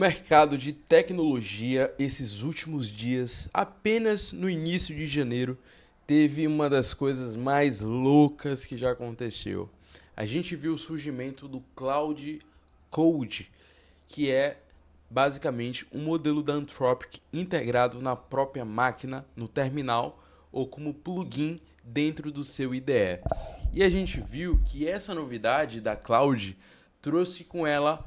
mercado de tecnologia, esses últimos dias, apenas no início de janeiro, teve uma das coisas mais loucas que já aconteceu. A gente viu o surgimento do Cloud Code, que é basicamente um modelo da Anthropic integrado na própria máquina, no terminal ou como plugin dentro do seu IDE. E a gente viu que essa novidade da Cloud trouxe com ela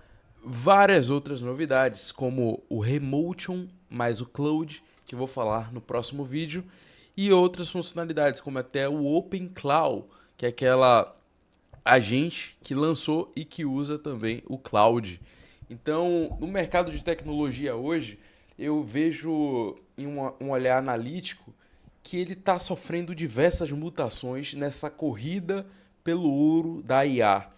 várias outras novidades, como o Remotion mais o Cloud, que eu vou falar no próximo vídeo, e outras funcionalidades, como até o Open Cloud, que é aquela agente que lançou e que usa também o Cloud. Então, no mercado de tecnologia hoje, eu vejo em um olhar analítico que ele está sofrendo diversas mutações nessa corrida pelo ouro da IA.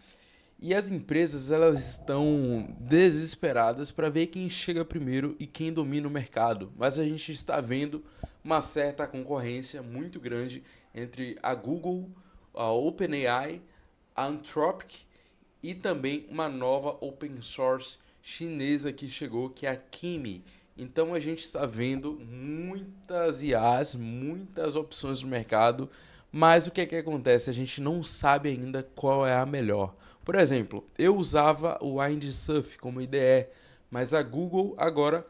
E as empresas elas estão desesperadas para ver quem chega primeiro e quem domina o mercado. Mas a gente está vendo uma certa concorrência muito grande entre a Google, a OpenAI, a Anthropic e também uma nova open source chinesa que chegou, que é a Kimi. Então a gente está vendo muitas IAs, muitas opções no mercado, mas o que é que acontece? A gente não sabe ainda qual é a melhor. Por exemplo, eu usava o Windsurf como IDE, mas a Google agora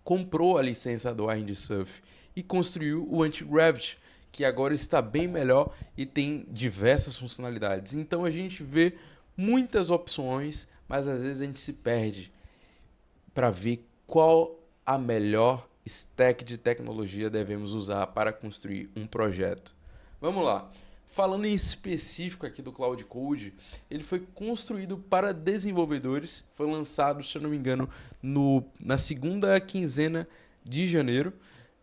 comprou a licença do Windsurf e construiu o Antigravity, que agora está bem melhor e tem diversas funcionalidades. Então a gente vê muitas opções, mas às vezes a gente se perde para ver qual a melhor stack de tecnologia devemos usar para construir um projeto. Vamos lá. Falando em específico aqui do Cloud Code, ele foi construído para desenvolvedores, foi lançado, se eu não me engano, na segunda quinzena de janeiro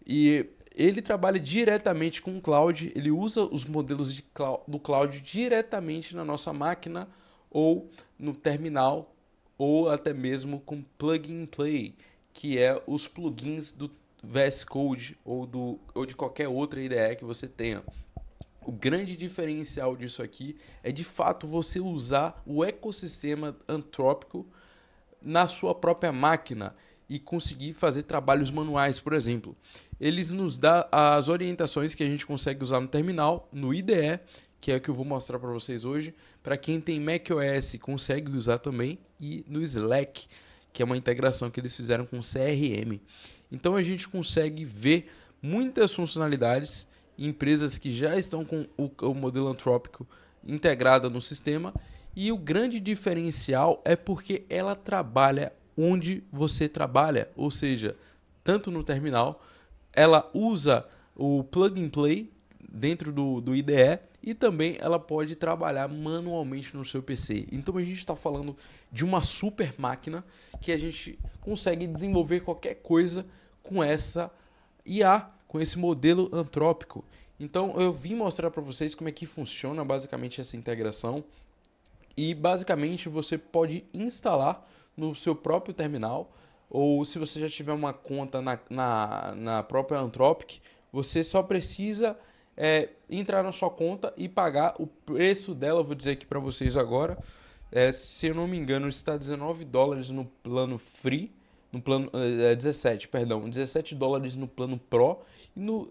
e ele trabalha diretamente com o cloud, ele usa os modelos do cloud diretamente na nossa máquina ou no terminal ou até mesmo com plug and play, que é os plugins do VS Code ou de qualquer outra IDE que você tenha. O grande diferencial disso aqui é de fato você usar o ecossistema antrópico na sua própria máquina e conseguir fazer trabalhos manuais, por exemplo. Eles nos dão as orientações que a gente consegue usar no terminal, no IDE, que é o que eu vou mostrar para vocês hoje. Para quem tem macOS, consegue usar também, e no Slack, que é uma integração que eles fizeram com o CRM. Então a gente consegue ver muitas funcionalidades, empresas que já estão com o modelo antrópico integrado no sistema, e o grande diferencial é porque ela trabalha onde você trabalha, ou seja, tanto no terminal, ela usa o plug and play dentro do IDE e também ela pode trabalhar manualmente no seu PC. Então a gente está falando de uma super máquina que a gente consegue desenvolver qualquer coisa com essa IA, com esse modelo antrópico. Então eu vim mostrar para vocês como é que funciona basicamente essa integração. E basicamente você pode instalar no seu próprio terminal, ou se você já tiver uma conta na própria Anthropic, você só precisa entrar na sua conta e pagar o preço dela. Eu vou dizer aqui para vocês agora. Se eu não me engano, está $19 no plano free, no plano 17, perdão, $17 no plano Pro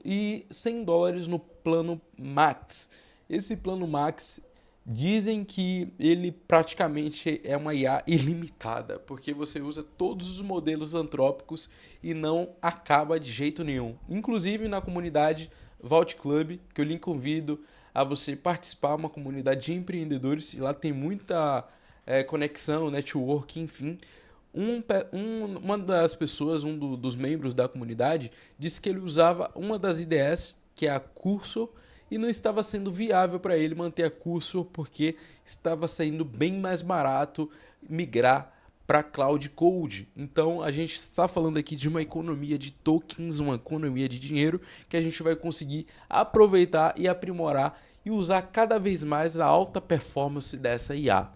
e $100 no plano Max. Esse plano Max dizem que ele praticamente é uma IA ilimitada, porque você usa todos os modelos antrópicos e não acaba de jeito nenhum. Inclusive na comunidade Vault Club, que eu lhe convido a você participar, uma comunidade de empreendedores, e lá tem muita conexão, network, enfim. Uma das pessoas, dos membros da comunidade, disse que ele usava uma das IDEs, que é a Cursor, e não estava sendo viável para ele manter a Cursor porque estava saindo bem mais barato migrar para Cloud Code. Então a gente está falando aqui de uma economia de tokens, uma economia de dinheiro que a gente vai conseguir aproveitar e aprimorar e usar cada vez mais a alta performance dessa IA.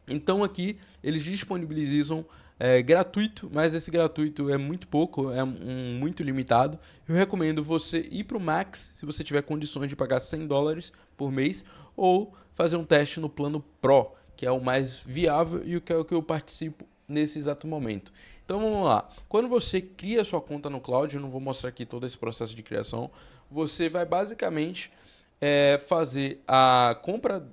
Então aqui eles disponibilizam gratuito, mas esse gratuito é muito pouco, muito limitado. Eu recomendo você ir para o Max, se você tiver condições de pagar $100 por mês, ou fazer um teste no plano Pro, que é o mais viável e o que é o que eu participo nesse exato momento. Então vamos lá. Quando você cria sua conta no cloud, eu não vou mostrar aqui todo esse processo de criação, você vai basicamente fazer a compra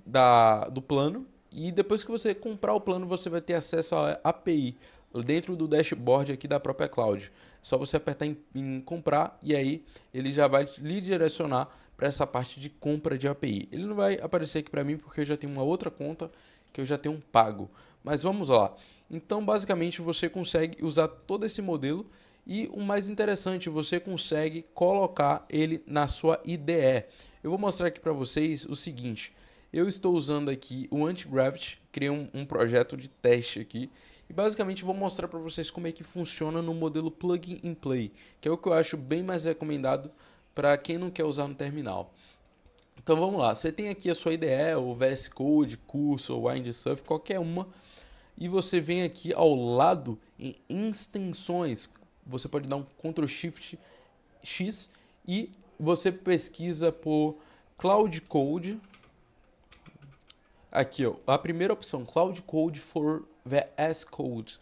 do plano, e depois que você comprar o plano, você vai ter acesso à API dentro do dashboard aqui da própria cloud. É só você apertar em comprar e aí ele já vai lhe direcionar para essa parte de compra de API. Ele não vai aparecer aqui para mim porque eu já tenho uma outra conta que eu já tenho um pago. Mas vamos lá. Então, basicamente, você consegue usar todo esse modelo e o mais interessante, você consegue colocar ele na sua IDE. Eu vou mostrar aqui para vocês o seguinte. Eu estou usando aqui o Antigravity, criei um projeto de teste aqui e basicamente vou mostrar para vocês como é que funciona no modelo Plug and Play, que é o que eu acho bem mais recomendado para quem não quer usar no terminal. Então vamos lá, você tem aqui a sua IDE, ou VS Code, Cursor, Windsurf, qualquer uma, e você vem aqui ao lado em extensões, você pode dar um Ctrl Shift X e você pesquisa por Cloud Code. Aqui, ó, a primeira opção, Cloud Code for VS Code.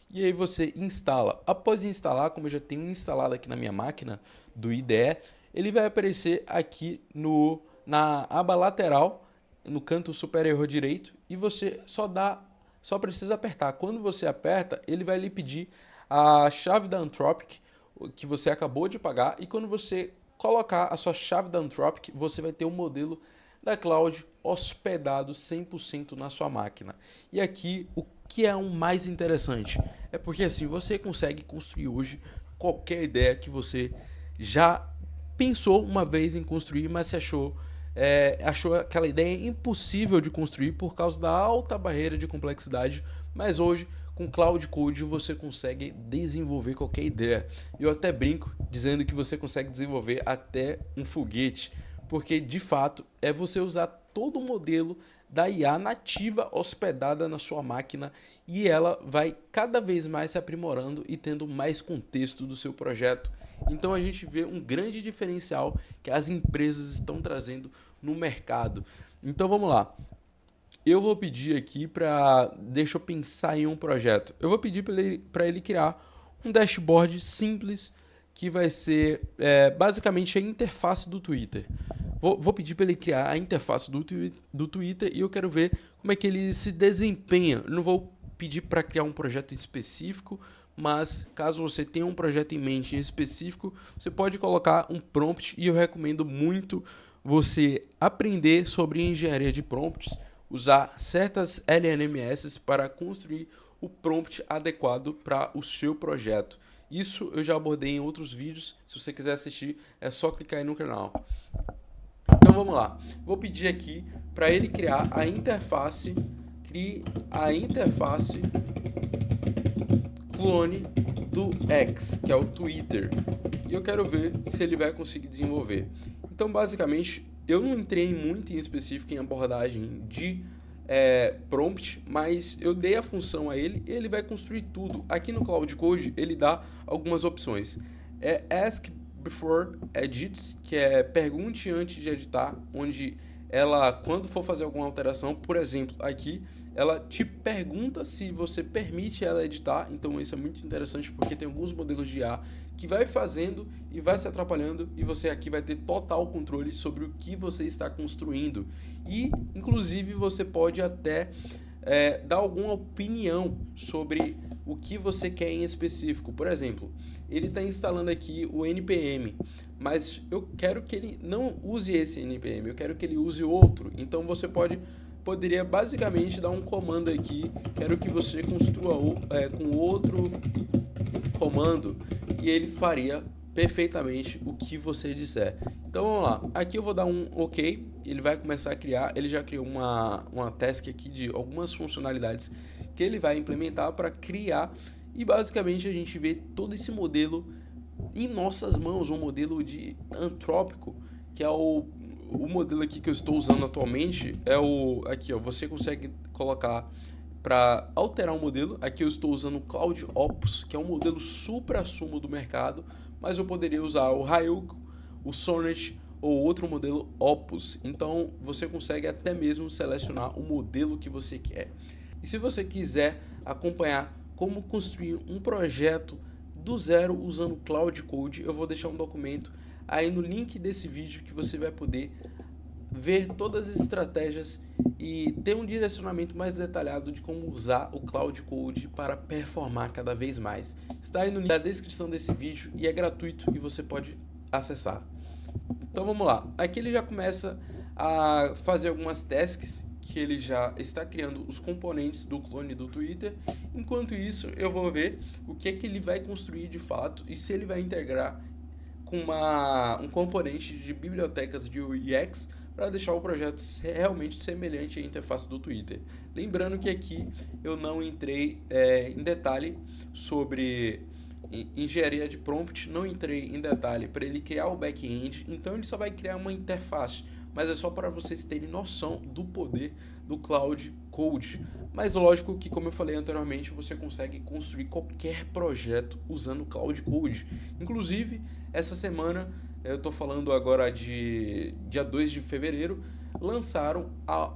E aí você instala. Após instalar, como eu já tenho instalado aqui na minha máquina do IDE, ele vai aparecer aqui na aba lateral, no canto superior direito, e você só precisa apertar. Quando você aperta, ele vai lhe pedir a chave da Anthropic, que você acabou de pagar, e quando você colocar a sua chave da Anthropic, você vai ter um modelo da cloud hospedado 100% na sua máquina. E aqui o que é o mais interessante é porque assim você consegue construir hoje qualquer ideia que você já pensou uma vez em construir, mas se achou aquela ideia impossível de construir por causa da alta barreira de complexidade, mas hoje com Cloud Code você consegue desenvolver qualquer ideia. Eu até brinco dizendo que você consegue desenvolver até um foguete, porque de fato é você usar todo o modelo da IA nativa hospedada na sua máquina e ela vai cada vez mais se aprimorando e tendo mais contexto do seu projeto. Então a gente vê um grande diferencial que as empresas estão trazendo no mercado. Então vamos lá. Eu vou pedir aqui deixa eu pensar em um projeto. Eu vou pedir para ele criar um dashboard simples que vai ser basicamente a interface do Twitter. Vou pedir para ele criar a interface do Twitter e eu quero ver como é que ele se desempenha. Eu não vou pedir para criar um projeto específico, mas caso você tenha um projeto em mente em específico, você pode colocar um prompt e eu recomendo muito você aprender sobre engenharia de prompts, usar certas LNMS para construir o prompt adequado para o seu projeto. Isso eu já abordei em outros vídeos, se você quiser assistir é só clicar aí no canal. Então vamos lá, vou pedir aqui para ele criar a interface, clone do X, que é o Twitter, e eu quero ver se ele vai conseguir desenvolver. Então basicamente eu não entrei muito em específico em abordagem de prompt, mas eu dei a função a ele e ele vai construir tudo. Aqui no Cloud Code ele dá algumas opções. Ask before edits, que é pergunte antes de editar, onde ela, quando for fazer alguma alteração, por exemplo, aqui, ela te pergunta se você permite ela editar. Então isso é muito interessante porque tem alguns modelos de IA que vai fazendo e vai se atrapalhando e você aqui vai ter total controle sobre o que você está construindo. E, inclusive, você pode até dar alguma opinião sobre o que você quer em específico. Por exemplo, ele está instalando aqui o NPM, mas eu quero que ele não use esse NPM, eu quero que ele use outro. Então você poderia basicamente dar um comando aqui, quero que você construa com outro comando e ele faria perfeitamente o que você disser. Então vamos lá, aqui eu vou dar um OK, ele vai começar a criar, ele já criou uma task aqui de algumas funcionalidades que ele vai implementar para criar e basicamente a gente vê todo esse modelo em nossas mãos, um modelo de antrópico, que é o modelo aqui que eu estou usando atualmente, aqui ó, você consegue colocar para alterar o modelo. Aqui eu estou usando o Cloud Opus, que é um modelo supra-sumo do mercado, mas eu poderia usar o Ryuk, o Sonnet ou outro modelo Opus. Então você consegue até mesmo selecionar o modelo que você quer. E se você quiser acompanhar como construir um projeto do zero usando Cloud Code. Eu vou deixar um documento aí no link desse vídeo que você vai poder ver todas as estratégias e ter um direcionamento mais detalhado de como usar o Cloud Code para performar cada vez mais. Está aí no link da descrição desse vídeo e é gratuito e você pode acessar. Então vamos lá, aqui ele já começa a fazer algumas tasks que ele já está criando os componentes do clone do Twitter. Enquanto isso, eu vou ver o que é que ele vai construir de fato e se ele vai integrar com um componente de bibliotecas de UX para deixar o projeto realmente semelhante à interface do Twitter. Lembrando que aqui eu não entrei em detalhe sobre engenharia de prompt, não entrei em detalhe para ele criar o back-end, então ele só vai criar uma interface, mas é só para vocês terem noção do poder do Cloud Code. Mas lógico que, como eu falei anteriormente, você consegue construir qualquer projeto usando o Cloud Code. Inclusive, essa semana, eu estou falando agora de dia 2 de fevereiro, lançaram a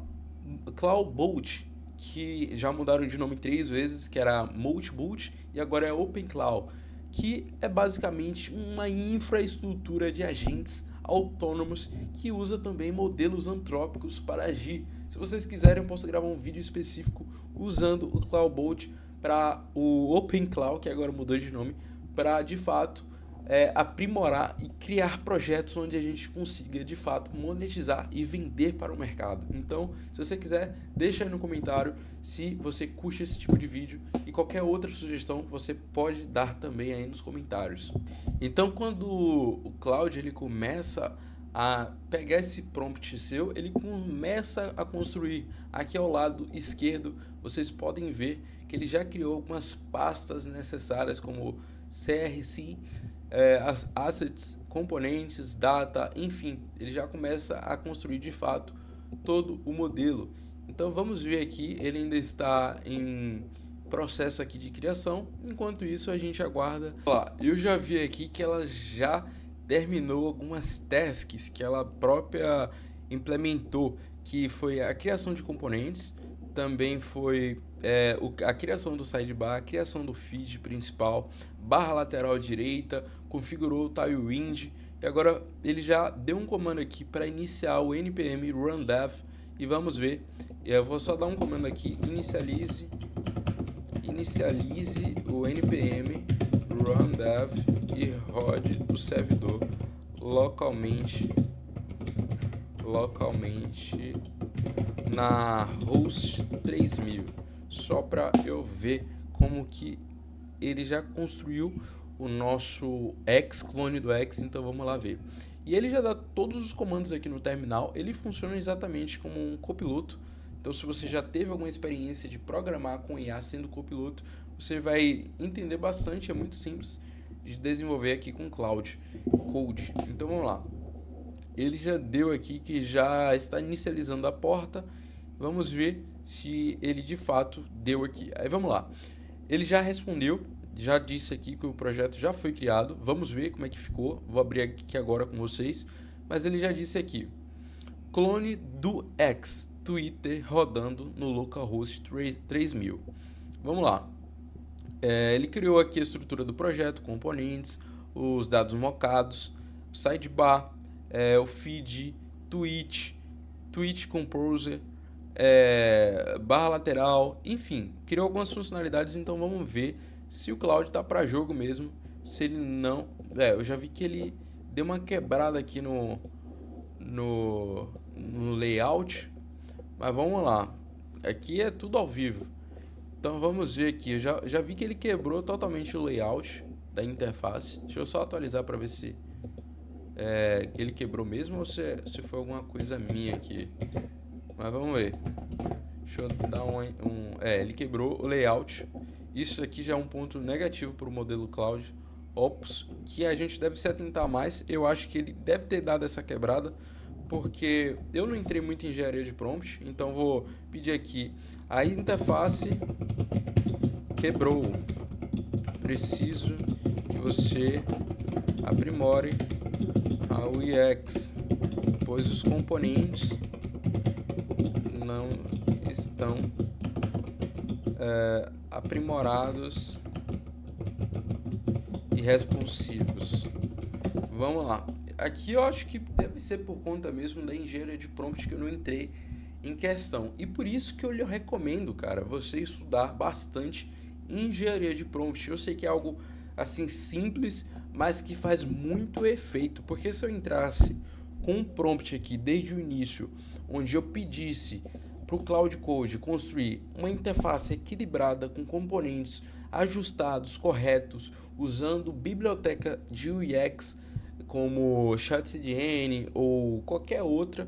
Cloud Bolt, que já mudaram de nome 3 vezes, que era Multibolt e agora é Open Cloud, que é basicamente uma infraestrutura de agentes autônomos que usa também modelos antrópicos para agir. Se vocês quiserem, eu posso gravar um vídeo específico usando o Cloud Bolt para o Open Cloud, que agora mudou de nome, para de fato aprimorar e criar projetos onde a gente consiga de fato monetizar e vender para o mercado. Então, se você quiser, deixa aí no comentário se você curte esse tipo de vídeo e qualquer outra sugestão você pode dar também aí nos comentários. Então, quando o Cloud ele começa a pegar esse prompt seu, ele começa a construir. Aqui ao lado esquerdo vocês podem ver que ele já criou algumas pastas necessárias como CRC, as assets, componentes, data, enfim, ele já começa a construir de fato todo o modelo. Então vamos ver aqui, ele ainda está em processo aqui de criação, enquanto isso a gente aguarda. Ó, eu já vi aqui que ela já terminou algumas tasks que ela própria implementou, que foi a criação de componentes, também foi a criação do sidebar, a criação do feed principal, barra lateral direita, configurou o Tailwind e agora ele já deu um comando aqui para iniciar o npm run dev e vamos ver. Eu vou só dar um comando aqui, inicialize o npm run dev e rode o servidor localmente na host 3000, só para eu ver como que ele já construiu o nosso X, clone do X. Então vamos lá ver. E ele já dá todos os comandos aqui no terminal, ele funciona exatamente como um copiloto. Então se você já teve alguma experiência de programar com IA sendo copiloto, você vai entender bastante, é muito simples de desenvolver aqui com Cloud Code. Então vamos lá. Ele já deu aqui que já está inicializando a porta. Vamos ver se ele de fato deu aqui. Aí vamos lá. Ele já respondeu, já disse aqui que o projeto já foi criado. Vamos ver como é que ficou. Vou abrir aqui agora com vocês. Mas ele já disse aqui: clone do X Twitter rodando no localhost 3000. Vamos lá. Ele criou aqui a estrutura do projeto, componentes, os dados mocados, sidebar, o feed, tweet composer, barra lateral, enfim, criou algumas funcionalidades. Então vamos ver se o Cloud tá para jogo mesmo. Se ele não, eu já vi que ele deu uma quebrada aqui no layout, mas vamos lá, aqui é tudo ao vivo. Então vamos ver aqui, eu já vi que ele quebrou totalmente o layout da interface. Deixa eu só atualizar para ver se ele quebrou mesmo ou se foi alguma coisa minha aqui. Mas vamos ver. Deixa eu dar ele quebrou o layout. Isso aqui já é um ponto negativo para o modelo Cloud Ops, que a gente deve se atentar mais. Eu acho que ele deve ter dado essa quebrada, porque eu não entrei muito em engenharia de prompt. Então vou pedir aqui: a interface quebrou, preciso que você aprimore a UX, pois os componentes não estão aprimorados e responsivos. Vamos lá. Aqui eu acho que deve ser por conta mesmo da engenharia de prompt que eu não entrei em questão. E por isso que eu lhe recomendo, cara, você estudar bastante engenharia de prompt. Eu sei que é algo assim simples, mas que faz muito efeito. Porque se eu entrasse com um prompt aqui desde o início, onde eu pedisse para o Cloud Code construir uma interface equilibrada com componentes ajustados, corretos, usando biblioteca de UX como ChatCDN ou qualquer outra,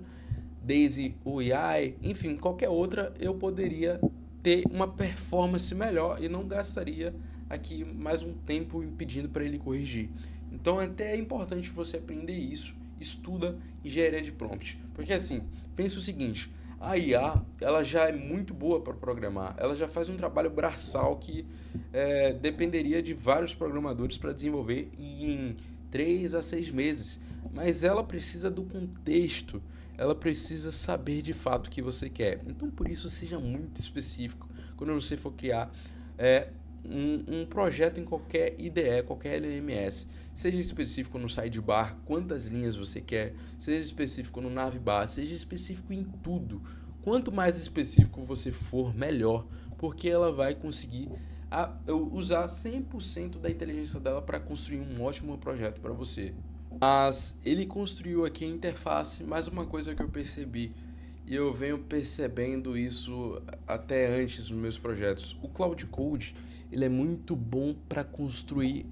Daisy UI, enfim, qualquer outra, eu poderia ter uma performance melhor e não gastaria aqui mais um tempo pedindo para ele corrigir. Então até é importante você aprender isso, estuda engenharia de prompt, porque assim, pensa o seguinte, a IA ela já é muito boa para programar, ela já faz um trabalho braçal que dependeria de vários programadores para desenvolver em 3 a 6 meses, mas ela precisa do contexto, ela precisa saber de fato o que você quer. Então, por isso, seja muito específico quando você for criar um projeto em qualquer IDE, qualquer LMS. Seja específico no sidebar, quantas linhas você quer, seja específico no navbar, seja específico em tudo. Quanto mais específico você for, melhor, porque ela vai conseguir usar 100% da inteligência dela para construir um ótimo projeto para você. Mas ele construiu aqui a interface, mais uma coisa que eu percebi, e eu venho percebendo isso até antes nos meus projetos. O Cloud Code, ele é muito bom para construir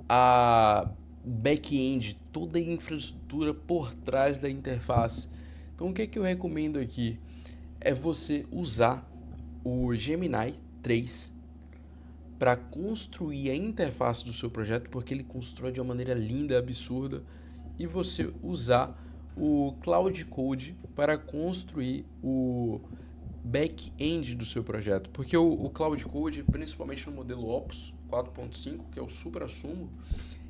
a back-end, toda a infraestrutura por trás da interface. Então o que é que eu recomendo aqui? É você usar o Gemini 3 para construir a interface do seu projeto, porque ele constrói de uma maneira linda, absurda, e você usar o Cloud Code para construir o back-end do seu projeto, porque o Cloud Code, principalmente no modelo Opus 4.5, que é o supra-sumo,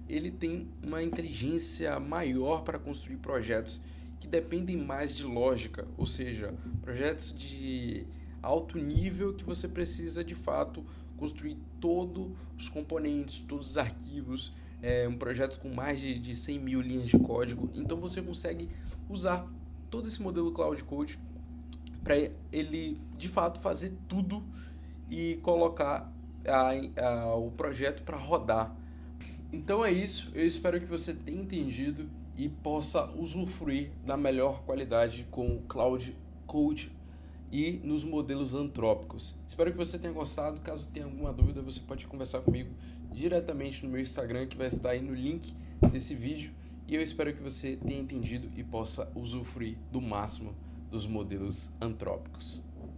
ele tem uma inteligência maior para construir projetos que dependem mais de lógica, ou seja, projetos de alto nível que você precisa de fato construir todos os componentes, todos os arquivos, um projeto com mais de 100 mil linhas de código. Então você consegue usar todo esse modelo Cloud Code para ele de fato fazer tudo e colocar o projeto para rodar. Então é isso, eu espero que você tenha entendido e possa usufruir da melhor qualidade com o Cloud Code e nos modelos antrópicos. Espero que você tenha gostado. Caso tenha alguma dúvida, você pode conversar comigo diretamente no meu Instagram, que vai estar aí no link desse vídeo. E eu espero que você tenha entendido e possa usufruir do máximo dos modelos antrópicos.